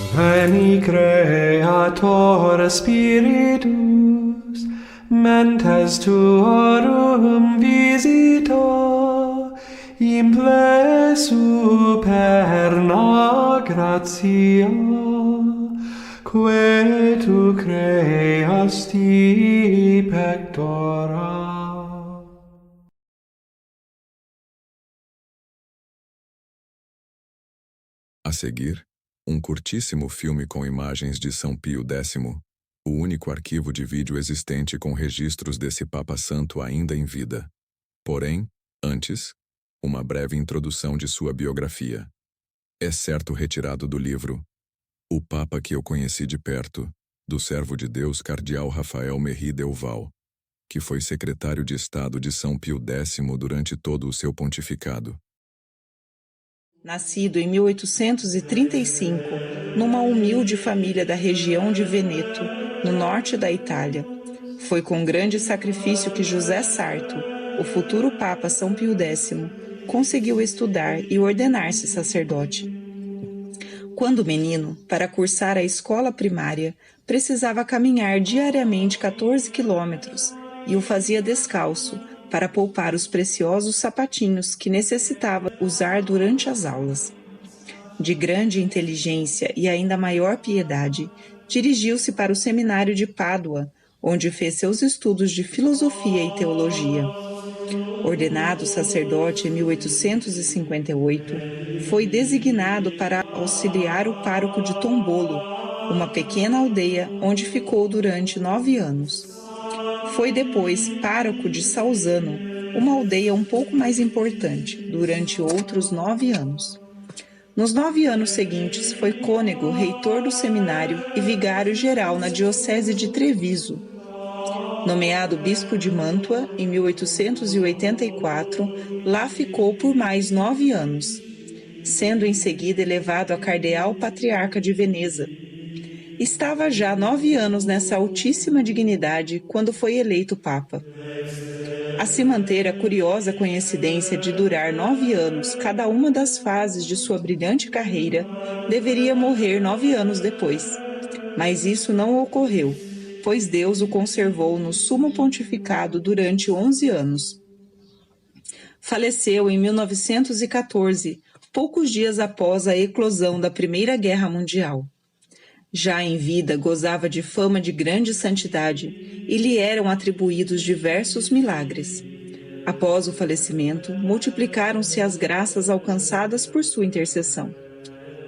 Veni Creator Spiritus, mentes tuorum visita, imple superna gratia, que tu creasti pectora. A seguir, um curtíssimo filme com imagens de São Pio X, o único arquivo de vídeo existente com registros desse Papa Santo ainda em vida. Porém, antes, uma breve introdução de sua biografia. É certo retirado do livro O Papa que eu conheci de perto, do servo de Deus cardeal Rafael Merri Delval, que foi secretário de Estado de São Pio X durante todo o seu pontificado. Nascido em 1835, numa humilde família da região de Veneto, no norte da Itália, foi com grande sacrifício que José Sarto, o futuro Papa São Pio X, conseguiu estudar e ordenar-se sacerdote. Quando menino, para cursar a escola primária, precisava caminhar diariamente 14 quilômetros e o fazia descalço, para poupar os preciosos sapatinhos que necessitava usar durante as aulas. De grande inteligência e ainda maior piedade, dirigiu-se para o seminário de Pádua, onde fez seus estudos de filosofia e teologia. Ordenado sacerdote em 1858, foi designado para auxiliar o pároco de Tombolo, uma pequena aldeia onde ficou durante 9 anos. Foi depois pároco de Salzano, uma aldeia um pouco mais importante, durante outros 9 anos. Nos 9 anos seguintes, foi cônego, reitor do seminário e vigário-geral na diocese de Treviso. Nomeado bispo de Mantua em 1884, lá ficou por mais 9 anos, sendo em seguida elevado a cardeal patriarca de Veneza. Estava já 9 anos nessa altíssima dignidade quando foi eleito Papa. A se manter a curiosa coincidência de durar 9 anos cada uma das fases de sua brilhante carreira, deveria morrer 9 anos depois. Mas isso não ocorreu, pois Deus o conservou no sumo pontificado durante 11 anos. Faleceu em 1914, poucos dias após a eclosão da Primeira Guerra Mundial. Já em vida gozava de fama de grande santidade e lhe eram atribuídos diversos milagres. Após o falecimento, multiplicaram-se as graças alcançadas por sua intercessão.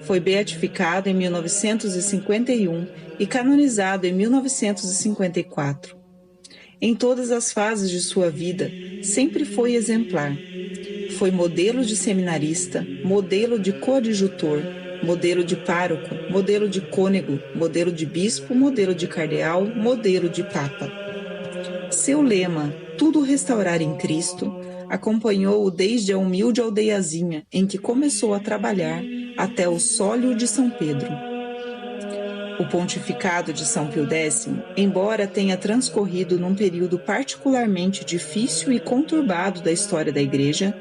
Foi beatificado em 1951 e canonizado em 1954. Em todas as fases de sua vida, sempre foi exemplar. Foi modelo de seminarista, modelo de coadjutor, modelo de pároco, modelo de cônego, modelo de bispo, modelo de cardeal, modelo de papa. Seu lema, tudo restaurar em Cristo, acompanhou-o desde a humilde aldeiazinha em que começou a trabalhar até o sólio de São Pedro. O pontificado de São Pio X, embora tenha transcorrido num período particularmente difícil e conturbado da história da Igreja,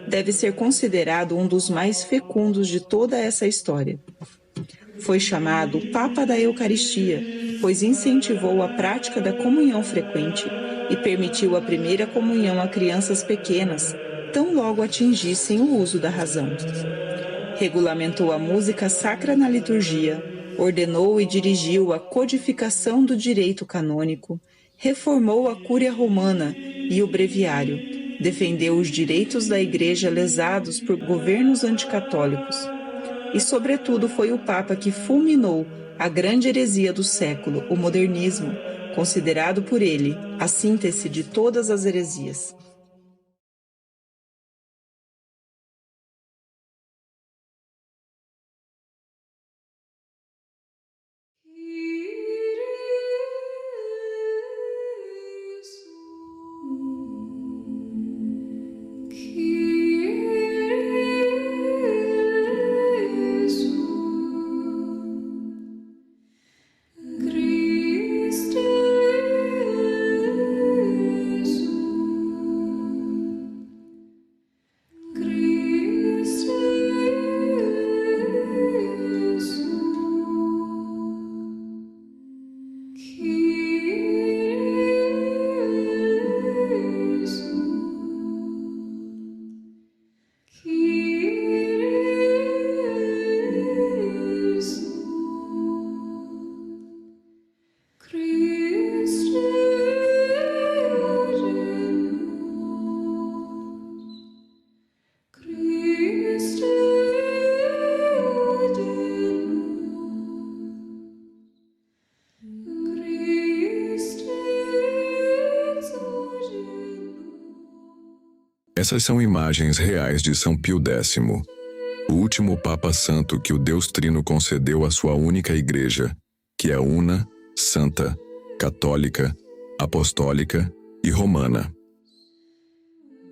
deve ser considerado um dos mais fecundos de toda essa história. Foi chamado Papa da Eucaristia, pois incentivou a prática da comunhão frequente e permitiu a primeira comunhão a crianças pequenas, tão logo atingissem o uso da razão. Regulamentou a música sacra na liturgia, ordenou e dirigiu a codificação do direito canônico, reformou a Cúria Romana e o Breviário, defendeu os direitos da Igreja lesados por governos anticatólicos. E, sobretudo, foi o Papa que fulminou a grande heresia do século, o modernismo, considerado por ele a síntese de todas as heresias. Essas são imagens reais de São Pio X, o último Papa Santo que o Deus Trino concedeu à sua única Igreja, que é una, santa, católica, apostólica e romana.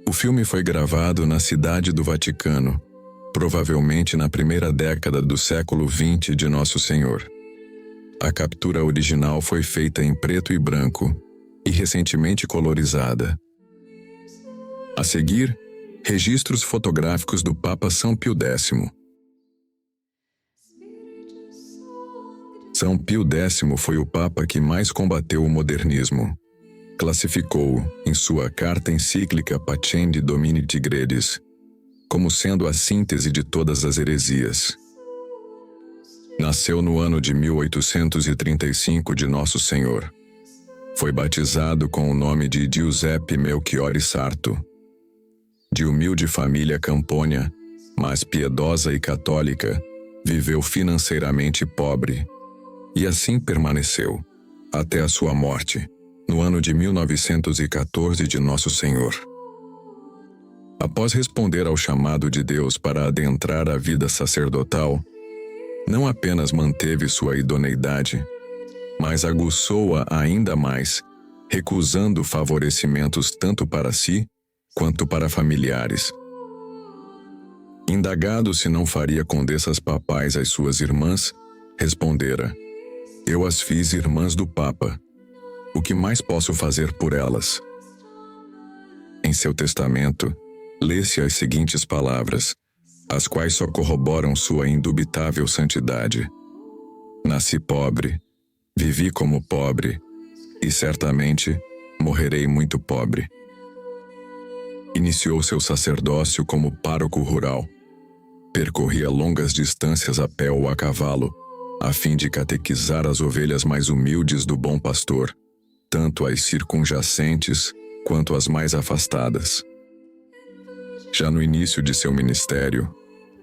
O filme foi gravado na Cidade do Vaticano, provavelmente na primeira década do século XX de Nosso Senhor. A captura original foi feita em preto e branco e recentemente colorizada. A seguir, registros fotográficos do Papa São Pio X. São Pio X foi o Papa que mais combateu o modernismo. Classificou-o, em sua carta encíclica Pacem Domini Tigredis, como sendo a síntese de todas as heresias. Nasceu no ano de 1835 de Nosso Senhor. Foi batizado com o nome de Giuseppe Melchiori Sarto. De humilde família campônia, mas piedosa e católica, viveu financeiramente pobre, e assim permaneceu, até a sua morte, no ano de 1914 de Nosso Senhor. Após responder ao chamado de Deus para adentrar a vida sacerdotal, não apenas manteve sua idoneidade, mas aguçou-a ainda mais, recusando favorecimentos tanto para si quanto para familiares. Indagado se não faria condessas papais às suas irmãs, respondera: "Eu as fiz irmãs do Papa. O que mais posso fazer por elas?" Em seu testamento, lê-se as seguintes palavras, as quais só corroboram sua indubitável santidade: "Nasci pobre, vivi como pobre, e certamente morrerei muito pobre." Iniciou seu sacerdócio como pároco rural. Percorria longas distâncias a pé ou a cavalo, a fim de catequizar as ovelhas mais humildes do bom pastor, tanto as circunjacentes quanto as mais afastadas. Já no início de seu ministério,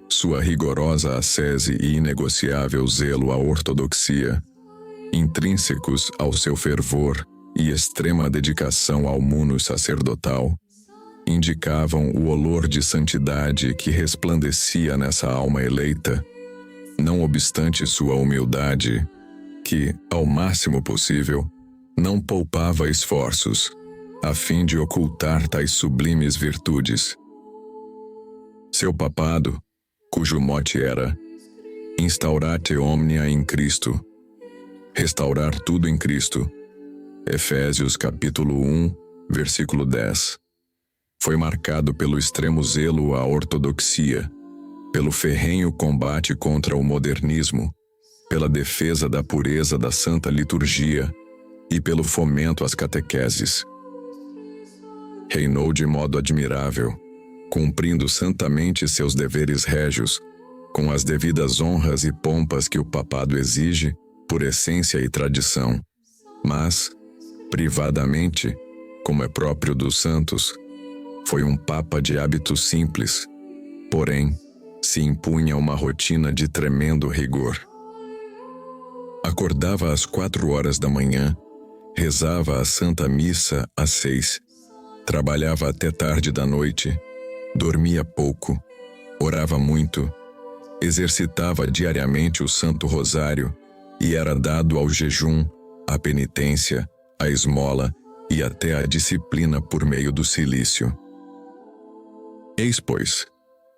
sua rigorosa ascese e inegociável zelo à ortodoxia, intrínsecos ao seu fervor e extrema dedicação ao munus sacerdotal, indicavam o olor de santidade que resplandecia nessa alma eleita, não obstante sua humildade, que, ao máximo possível, não poupava esforços, a fim de ocultar tais sublimes virtudes. Seu papado, cujo mote era Instaurate omnia in Cristo, restaurar tudo em Cristo, Efésios capítulo 1, versículo 10, foi marcado pelo extremo zelo à ortodoxia, pelo ferrenho combate contra o modernismo, pela defesa da pureza da Santa Liturgia e pelo fomento às catequeses. Reinou de modo admirável, cumprindo santamente seus deveres régios, com as devidas honras e pompas que o papado exige por essência e tradição, mas, privadamente, como é próprio dos santos, foi um papa de hábitos simples, porém, se impunha uma rotina de tremendo rigor. Acordava às 4 horas da manhã, rezava a Santa Missa às 6, trabalhava até tarde da noite, dormia pouco, orava muito, exercitava diariamente o Santo Rosário e era dado ao jejum, à penitência, à esmola e até à disciplina por meio do cilício. Eis, pois,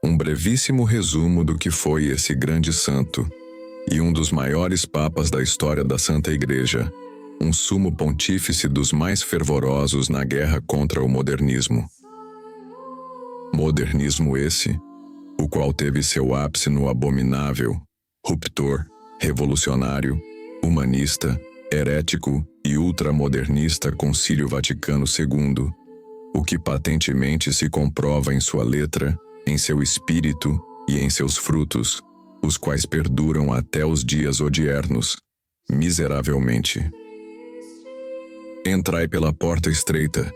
um brevíssimo resumo do que foi esse grande santo e um dos maiores papas da história da Santa Igreja, um sumo pontífice dos mais fervorosos na guerra contra o modernismo. Modernismo esse, o qual teve seu ápice no abominável, ruptor, revolucionário, humanista, herético e ultramodernista Concílio Vaticano II, o que patentemente se comprova em sua letra, em seu espírito e em seus frutos, os quais perduram até os dias odiernos, miseravelmente. Entrai pela porta estreita,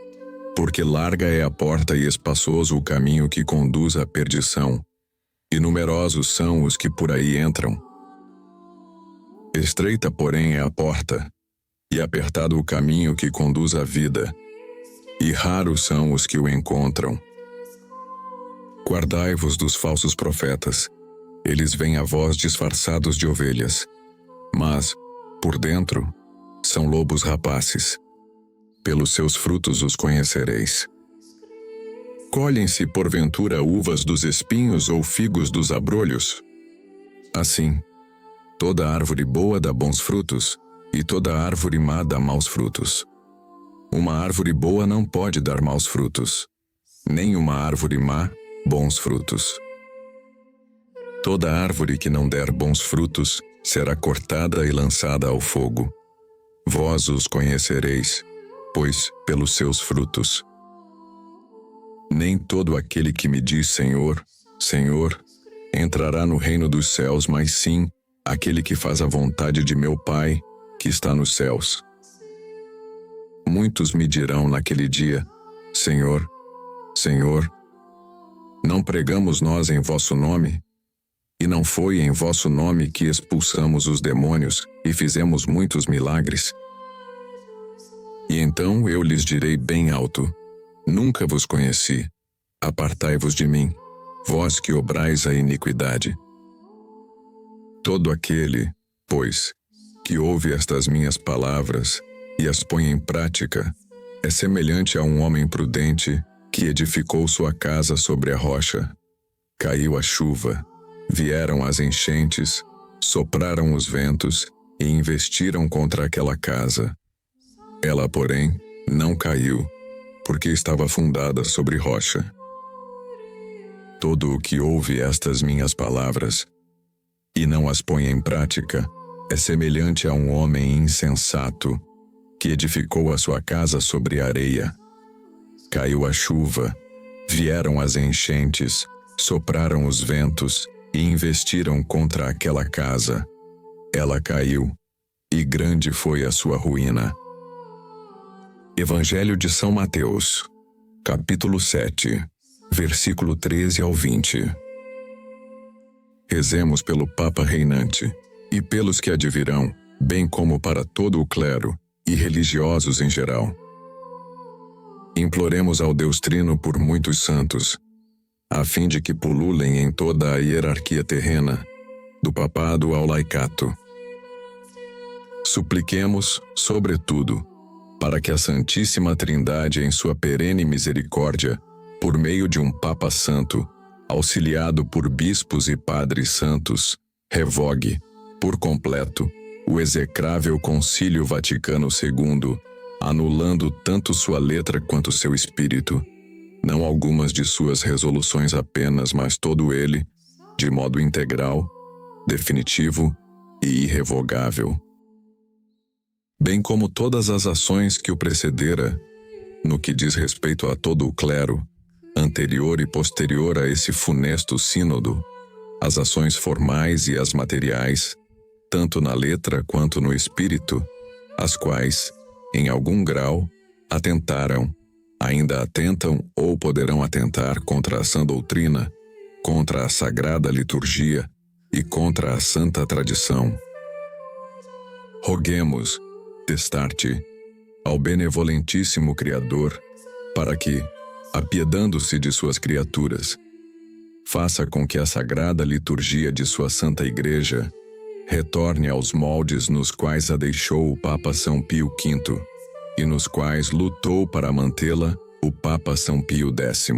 porque larga é a porta e espaçoso o caminho que conduz à perdição, e numerosos são os que por aí entram. Estreita, porém, é a porta, e apertado o caminho que conduz à vida, e raros são os que o encontram. Guardai-vos dos falsos profetas. Eles vêm a vós disfarçados de ovelhas, mas, por dentro, são lobos rapaces. Pelos seus frutos os conhecereis. Colhem-se, porventura, uvas dos espinhos ou figos dos abrolhos? Assim, toda árvore boa dá bons frutos, e toda árvore má dá maus frutos. Uma árvore boa não pode dar maus frutos, nem uma árvore má bons frutos. Toda árvore que não der bons frutos será cortada e lançada ao fogo. Vós os conhecereis, pois, pelos seus frutos. Nem todo aquele que me diz Senhor, Senhor, entrará no reino dos céus, mas sim aquele que faz a vontade de meu Pai, que está nos céus. Muitos me dirão naquele dia, Senhor, Senhor, não pregamos nós em vosso nome? E não foi em vosso nome que expulsamos os demônios e fizemos muitos milagres? E então eu lhes direi bem alto, nunca vos conheci, apartai-vos de mim, vós que obrais a iniquidade. Todo aquele, pois, que ouve estas minhas palavras e as põe em prática, é semelhante a um homem prudente que edificou sua casa sobre a rocha. Caiu a chuva, vieram as enchentes, sopraram os ventos e investiram contra aquela casa. Ela, porém, não caiu, porque estava fundada sobre rocha. Todo o que ouve estas minhas palavras e não as põe em prática é semelhante a um homem insensato que edificou a sua casa sobre areia. Caiu a chuva, vieram as enchentes, sopraram os ventos e investiram contra aquela casa. Ela caiu, e grande foi a sua ruína. Evangelho de São Mateus, capítulo 7, versículo 13 ao 20. Rezemos pelo Papa reinante e pelos que advirão, bem como para todo o clero e religiosos em geral. Imploremos ao Deus Trino por muitos santos, a fim de que pululem em toda a hierarquia terrena, do papado ao laicato. Supliquemos, sobretudo, para que a Santíssima Trindade, em sua perene misericórdia, por meio de um Papa Santo, auxiliado por bispos e padres santos, revogue, por completo, o execrável Concílio Vaticano II, anulando tanto sua letra quanto seu espírito, não algumas de suas resoluções apenas, mas todo ele, de modo integral, definitivo e irrevogável. Bem como todas as ações que o precedera, no que diz respeito a todo o clero, anterior e posterior a esse funesto sínodo, as ações formais e as materiais, tanto na letra quanto no espírito, as quais, em algum grau, atentaram, ainda atentam ou poderão atentar contra a sã doutrina, contra a sagrada liturgia e contra a santa tradição. Roguemos, destarte, ao benevolentíssimo Criador, para que, apiedando-se de suas criaturas, faça com que a sagrada liturgia de sua Santa Igreja retorne aos moldes nos quais a deixou o Papa São Pio V e nos quais lutou para mantê-la o Papa São Pio X.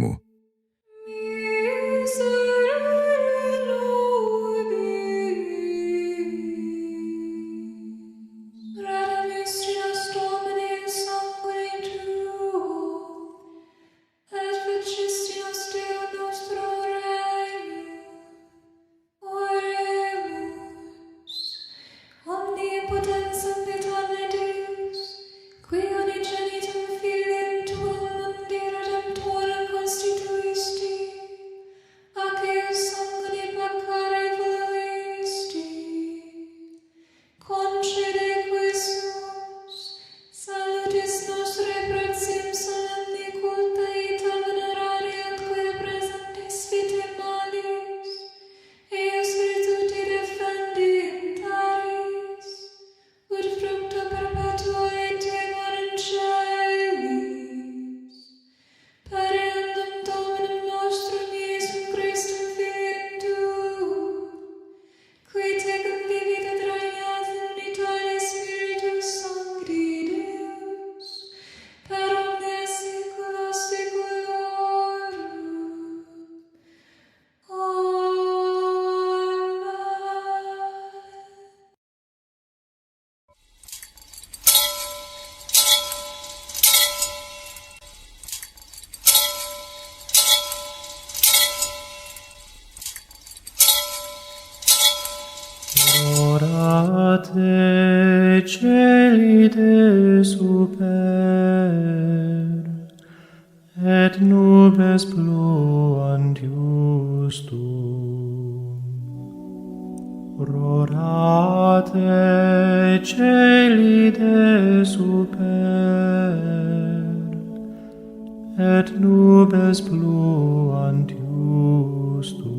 Qui unigenitum Filium tuum mundi redemptorem constituit celi de super, et nubes pluant justum. Rorate celi de super, et nubes pluant justum.